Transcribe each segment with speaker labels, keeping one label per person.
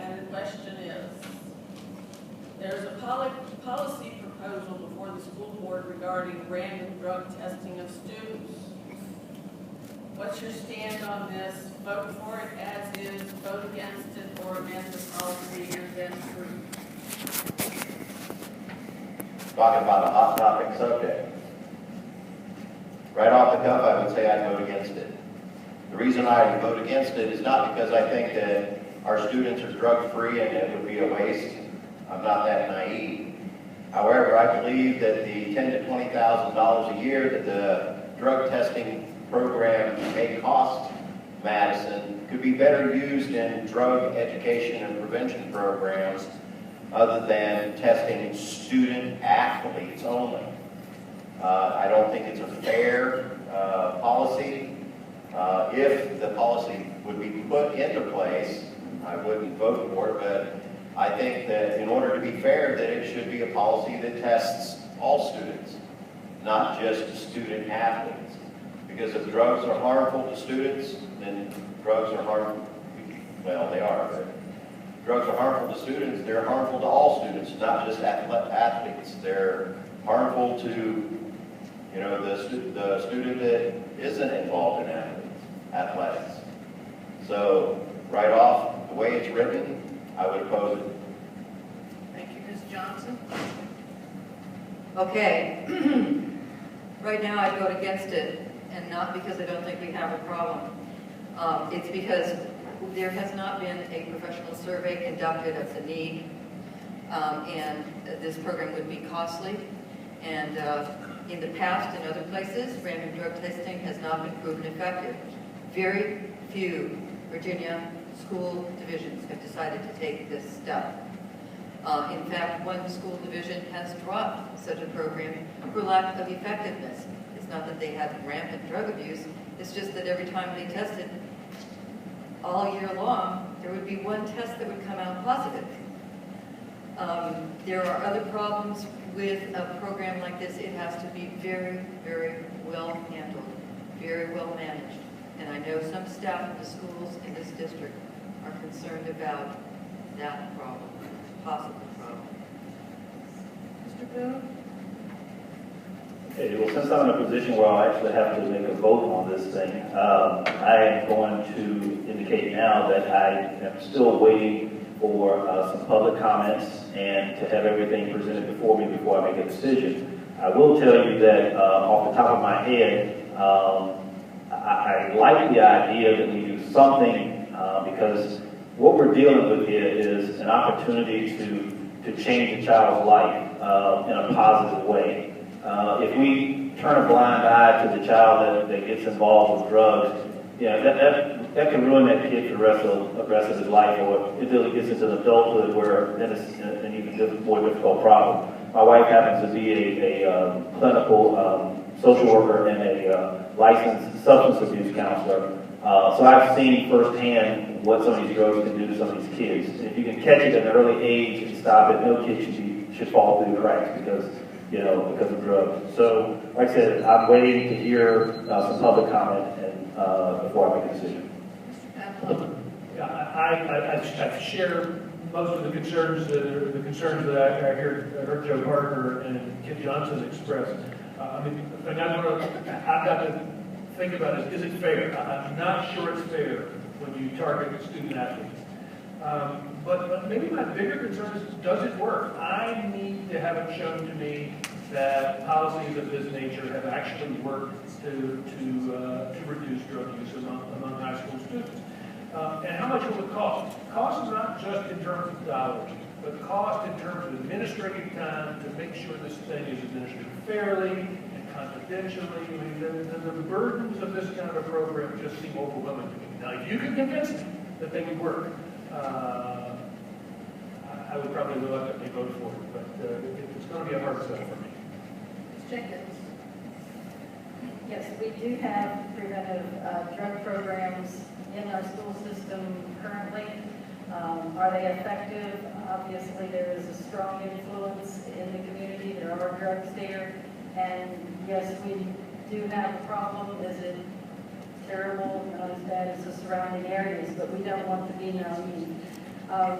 Speaker 1: And the question is, there's a policy proposal before the school board regarding random drug testing of students. What's your stand on this? Vote for it as is, vote against it, or amend the policy and then approve?
Speaker 2: Talking about a hot topic subject. Right off the cuff, I would say I'd vote against it. The reason I vote against it is not because I think that our students are drug-free and it would be a waste. I'm not that naive. However, I believe that the $10,000 to $20,000 a year that the drug testing program may cost Madison could be better used in drug education and prevention programs other than testing student athletes only. I don't think it's a fair policy. If the policy would be put into place, I wouldn't vote for it, but I think that in order to be fair, that it should be a policy that tests all students, not just student athletes. Because if drugs are harmful to students, then drugs are harmful, well, they are, but drugs are harmful to students, they're harmful to all students, not just athletes. They're harmful to, you know, the student that isn't involved in athletics. So, right off, the way it's written, I would oppose it.
Speaker 1: Thank you, Ms. Johnson.
Speaker 3: Okay. Right now I vote against it, and not because I don't think we have a problem. It's because there has not been a professional survey conducted of the need, and this program would be costly. And in the past, in other places, random drug testing has not been proven effective. Very few Virginia school divisions have decided to take this step. In fact, one school division has dropped such a program for lack of effectiveness. It's not that they had rampant drug abuse, it's just that every time they tested all year long, there would be one test that would come out positive. There are other problems with a program like this. It has to be very, very well handled, very well managed. And I know some staff at the schools in this district are concerned about that problem, possible problem.
Speaker 1: Mr. Boone?
Speaker 4: Okay, well, since I'm in a position where I'll actually have to make a vote on this thing, I am going to indicate now that I am still waiting for some public comments and to have everything presented before me before I make a decision. I will tell you that off the top of my head, I like the idea that we do something because what we're dealing with here is an opportunity to change a child's life in a positive way. If we turn a blind eye to the child that gets involved with drugs, you know, that can ruin that kid for the rest of his life, or until he gets into adulthood where then it's an even more difficult problem. My wife happens to be a clinical social worker and a licensed substance abuse counselor. So I've seen firsthand what some of these drugs can do to some of these kids. And if you can catch it at an early age and stop it, no kid should fall through the cracks because of drugs. So, like I said, I'm waiting to hear some public comment and before I make a decision.
Speaker 5: Yeah, I share most of the concerns that I heard Joe Parker and Kit Johnson express. I mean, the thing I've got to think about is it fair? I'm not sure it's fair when you target student athletes. But maybe my bigger concern is, does it work? I need to have it shown to me that policies of this nature have actually worked to reduce drug use among high school students. And how much will it cost? Cost is not just in terms of dollars, but cost in terms of administrative time to make sure this thing is administered fairly and confidentially. I mean, the burdens of this kind of a program just seem overwhelming to me. Now, if you can convince me that they would work, I would probably reluctantly vote for it, but it's going to be a hard sell for me.
Speaker 1: Ms. Jenkins?
Speaker 6: Yes, we do have preventive drug programs in our school system currently. Are they effective? Obviously, there is a strong influence in the community. There are drugs there. And yes, we do have a problem. Is it terrible? Not as bad as the surrounding areas, but we don't want to be naive. How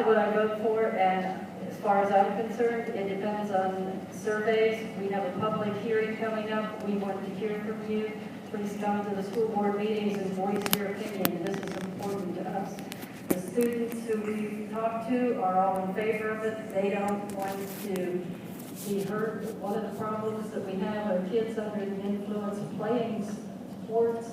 Speaker 6: would I vote for it? And as far as I'm concerned, it depends on surveys. We have a public hearing coming up. We want to hear from you. Please come to the school board meetings and voice your opinion. This is important to us. The students who we talk to are all in favor of it. They don't want to be hurt. One of the problems that we have are kids under the influence of playing sports.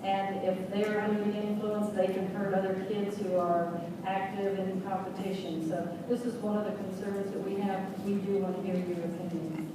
Speaker 6: And if they're under the influence, they can hurt other kids who are active in competition. So this is one of the concerns that we have. We do want to hear your opinion.